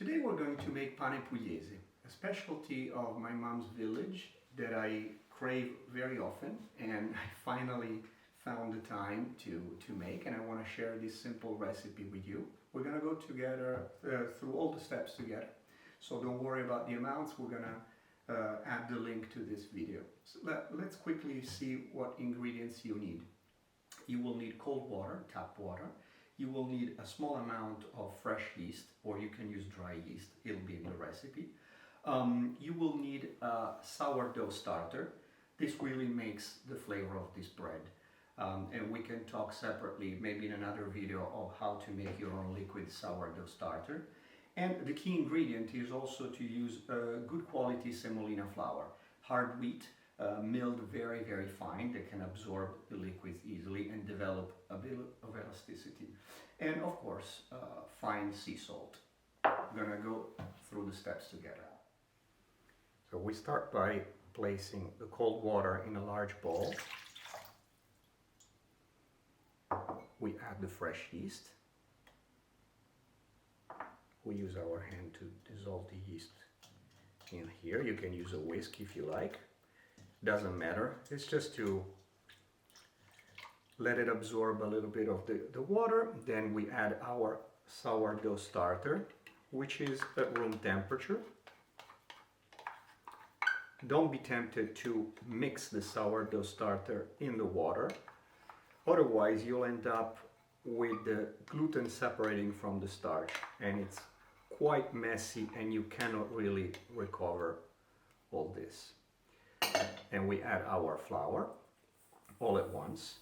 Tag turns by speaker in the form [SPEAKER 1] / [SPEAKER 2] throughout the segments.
[SPEAKER 1] Today we're going to make Pane Pugliese, a specialty of my mom's village that I crave very often, and I finally found the time to make, and I want to share this simple recipe with you. We're going to go together through all the steps together, so don't worry about the amounts. We're going to add the link to this video. So let's quickly see what ingredients you need. You will need cold water, tap water. You will need a small amount of fresh yeast, or you can use dry yeast, it'll be in the recipe. You will need a sourdough starter. This really makes the flavor of this bread. And we can talk separately, maybe in another video, of how to make your own liquid sourdough starter. And the key ingredient is also to use good quality semolina flour, hard wheat, milled very, very fine, that can absorb the liquids easily and develop a bit of elasticity. And of course, fine sea salt. I'm gonna go through the steps together. So we start by placing the cold water in a large bowl. We add the fresh yeast. We use our hand to dissolve the yeast in here. You can use a whisk if you like. Doesn't matter. It's just to let it absorb a little bit of the water. Then we add our sourdough starter, which is at room temperature. Don't be tempted to mix the sourdough starter in the water. Otherwise, you'll end up with the gluten separating from the starch, and it's quite messy and you cannot really recover all this. And we add our flour all at once.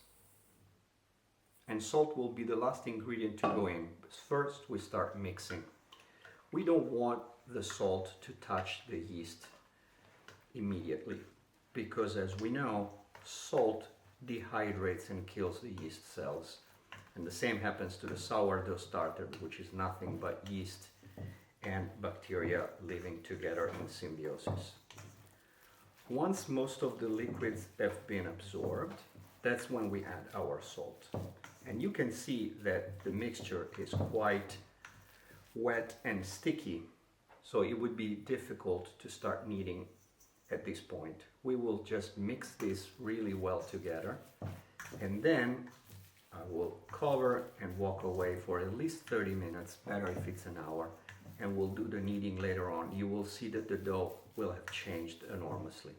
[SPEAKER 1] And salt will be the last ingredient to go in. First, we start mixing. We don't want the salt to touch the yeast immediately, because as we know, salt dehydrates and kills the yeast cells. And the same happens to the sourdough starter, which is nothing but yeast and bacteria living together in symbiosis. Once most of the liquids have been absorbed, that's when we add our salt. And you can see that the mixture is quite wet and sticky, so it would be difficult to start kneading at this point. We will just mix this really well together, and then I will cover and walk away for at least 30 minutes, better if it's an hour, and we'll do the kneading later on. You will see that the dough will have changed enormously.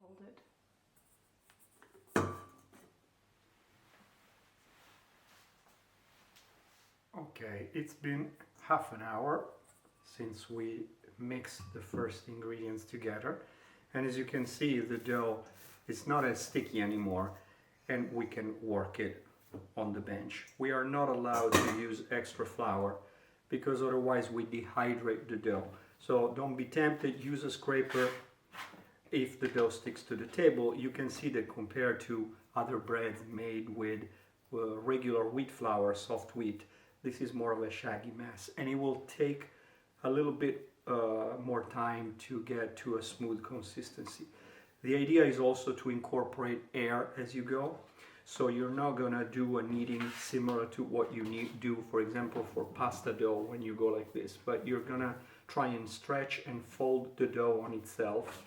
[SPEAKER 2] Hold it.
[SPEAKER 1] Okay, it's been half an hour since we mixed the first ingredients together, and as you can see, the dough is not as sticky anymore, and we can work it on the bench. We are not allowed to use extra flour because otherwise we dehydrate the dough. So don't be tempted, use a scraper if the dough sticks to the table. You can see that compared to other breads made with regular wheat flour, soft wheat, this is more of a shaggy mess, and it will take a little bit more time to get to a smooth consistency. The idea is also to incorporate air as you go, so you're not gonna do a kneading similar to what you do, for example, for pasta dough when you go like this, but you're gonna try and stretch and fold the dough on itself,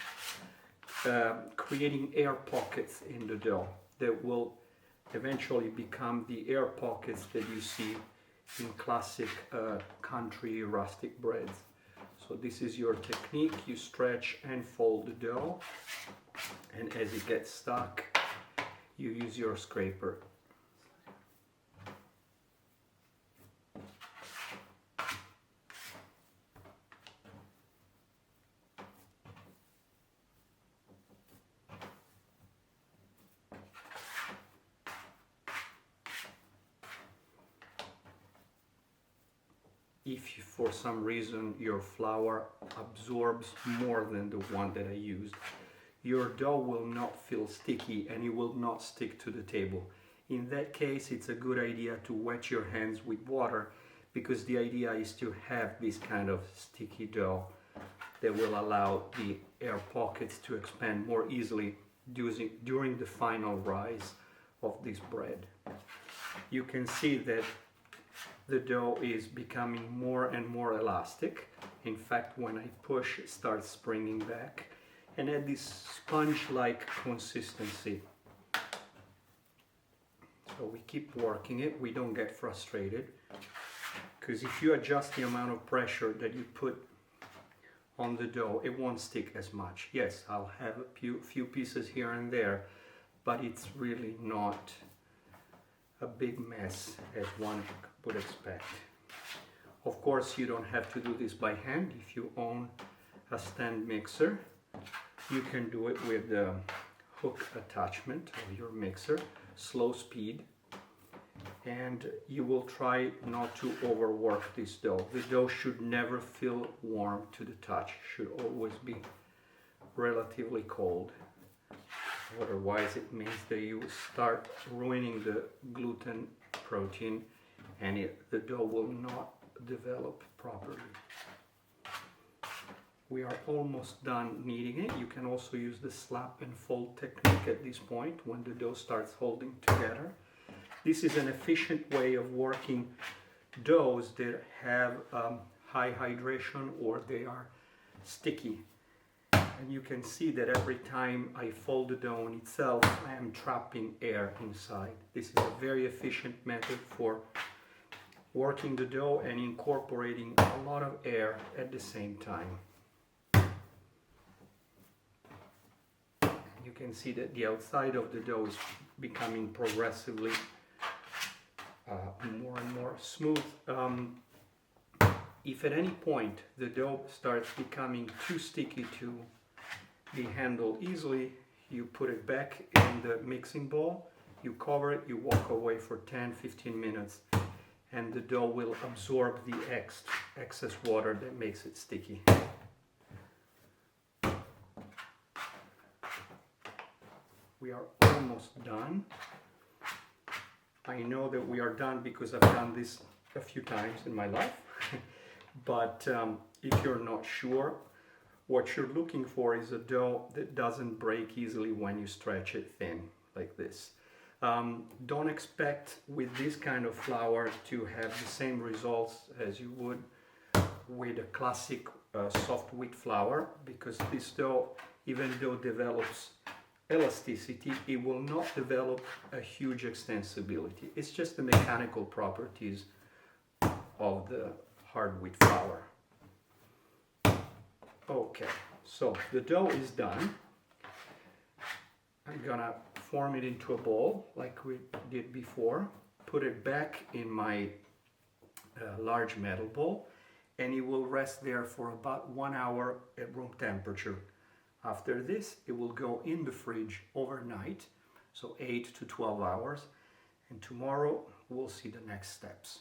[SPEAKER 1] creating air pockets in the dough that will eventually become the air pockets that you see in classic country rustic breads. So this is your technique. You stretch and fold the dough, and as it gets stuck, you use your scraper. If for some reason your flour absorbs more than the one that I used, your dough will not feel sticky and it will not stick to the table. In that case, it's a good idea to wet your hands with water, because the idea is to have this kind of sticky dough that will allow the air pockets to expand more easily during the final rise of this bread. You can see that the dough is becoming more and more elastic. In fact, when I push, it starts springing back and at this sponge-like consistency. So we keep working it, we don't get frustrated, because if you adjust the amount of pressure that you put on the dough, it won't stick as much. Yes, I'll have a few pieces here and there, but it's really not a big mess as one would expect. Of course, you don't have to do this by hand. If you own a stand mixer, you can do it with the hook attachment of your mixer, slow speed, and you will try not to overwork this dough. The dough should never feel warm to the touch, should always be relatively cold. Otherwise, it means that you start ruining the gluten protein and the dough will not develop properly. We are almost done kneading it. You can also use the slap and fold technique at this point when the dough starts holding together. This is an efficient way of working doughs that have high hydration or they are sticky. And you can see that every time I fold the dough on itself, I am trapping air inside. This is a very efficient method for working the dough and incorporating a lot of air at the same time. You can see that the outside of the dough is becoming progressively more and more smooth. If at any point the dough starts becoming too sticky to be handled easily, you put it back in the mixing bowl, you cover it, you walk away for 10-15 minutes, and the dough will absorb the excess water that makes it sticky. We are almost done. I know that we are done because I've done this a few times in my life, but if you're not sure, what you're looking for is a dough that doesn't break easily when you stretch it thin, like this. Don't expect with this kind of flour to have the same results as you would with a classic soft wheat flour, because this dough, even though develops elasticity, it will not develop a huge extensibility. It's just the mechanical properties of the hard wheat flour. Okay, so the dough is done. I'm gonna form it into a bowl like we did before, put it back in my large metal bowl, and it will rest there for about 1 hour at room temperature. After this, it will go in the fridge overnight, so 8 to 12 hours, and tomorrow we'll see the next steps.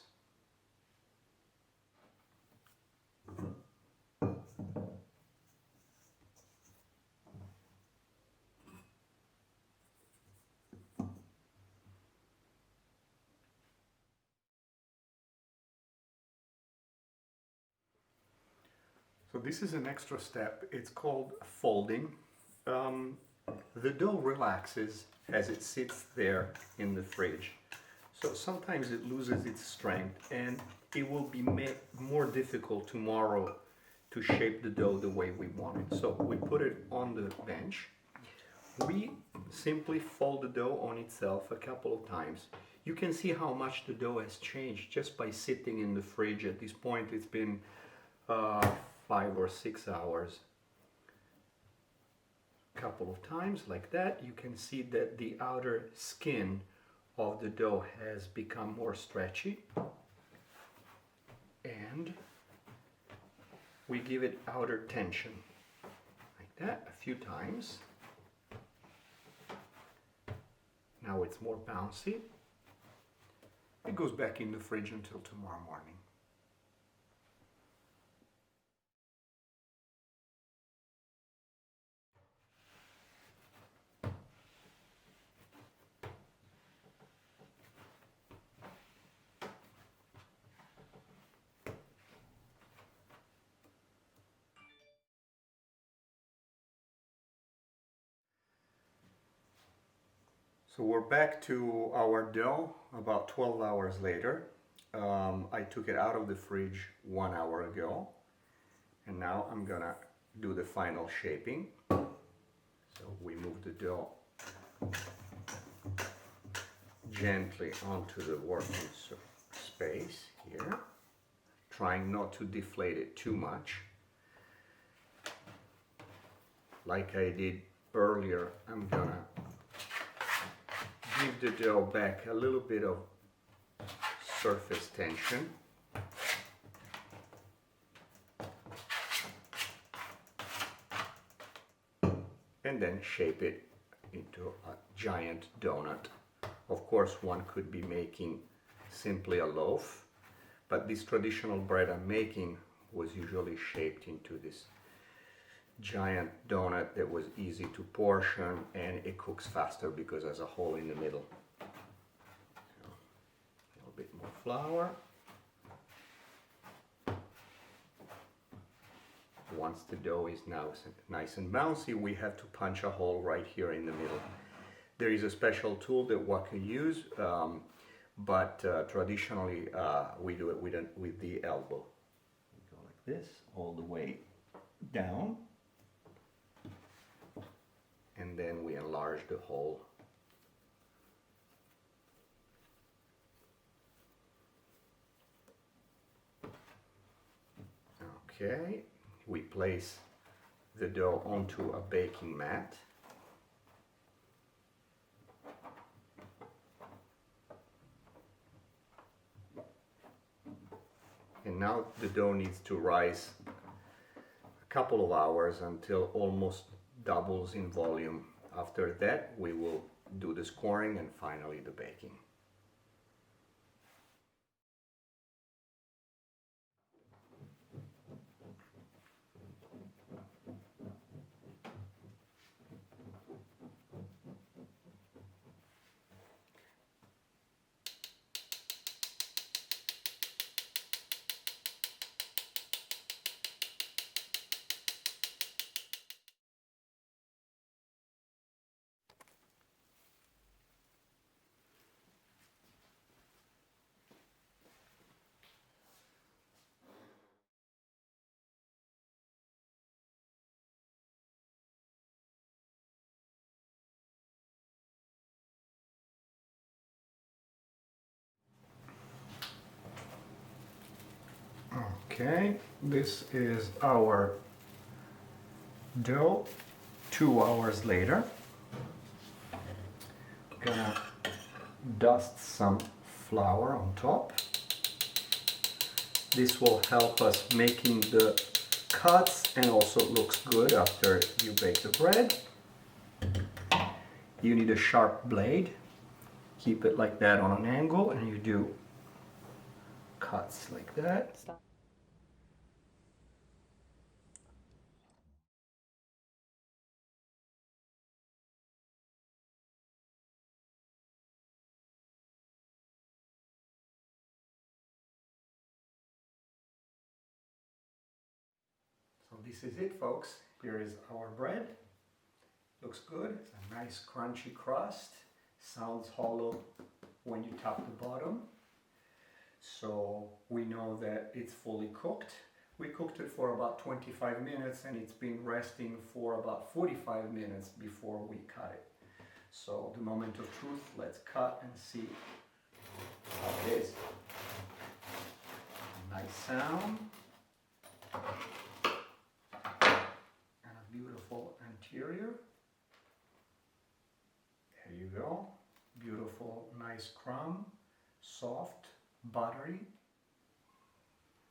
[SPEAKER 1] So this is an extra step. It's called folding. The dough relaxes as it sits there in the fridge. So sometimes it loses its strength and it will be more difficult tomorrow to shape the dough the way we want it. So we put it on the bench. We simply fold the dough on itself a couple of times. You can see how much the dough has changed just by sitting in the fridge. At this point it's been 5 or 6 hours. A couple of times like that, you can see that the outer skin of the dough has become more stretchy, and we give it outer tension like that a few times. Now it's more bouncy. It goes back in the fridge until tomorrow morning. So we're back to our dough about 12 hours later. I took it out of the fridge 1 hour ago, and now I'm gonna do the final shaping. So we move the dough gently onto the working space here, trying not to deflate it too much. Like I did earlier, I'm gonna give the dough back a little bit of surface tension. And then shape it into a giant donut. Of course, one could be making simply a loaf, but this traditional bread I'm making was usually shaped into this giant donut that was easy to portion, and it cooks faster because there's a hole in the middle. So, a little bit more flour. Once the dough is now nice and bouncy, we have to punch a hole right here in the middle. There is a special tool that one can use, but traditionally we do it with the elbow. We go like this all the way down, and then we enlarge the hole. Okay, we place the dough onto a baking mat. And now the dough needs to rise a couple of hours until almost doubles in volume. After that, we will do the scoring and finally the baking. Okay, this is our dough 2 hours later. Gonna dust some flour on top. This will help us making the cuts, and also looks good after you bake the bread. You need a sharp blade. Keep it like that on an angle, and you do cuts like that.
[SPEAKER 2] Stop.
[SPEAKER 1] So this is it, folks. Here is our bread. Looks good. It's a nice crunchy crust. Sounds hollow when you top the bottom. So we know that it's fully cooked. We cooked it for about 25 minutes, and it's been resting for about 45 minutes before we cut it. So the moment of truth, let's cut and see how it is. Nice sound. And a beautiful interior. There you go. Beautiful, nice crumb. Soft, buttery.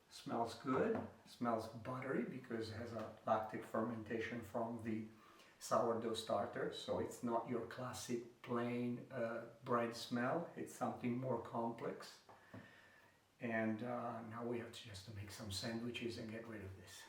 [SPEAKER 1] Smells good. Smells buttery because it has a lactic fermentation from the sourdough starter. So it's not your classic plain bread smell. It's something more complex. And now we have just to make some sandwiches and get rid of this.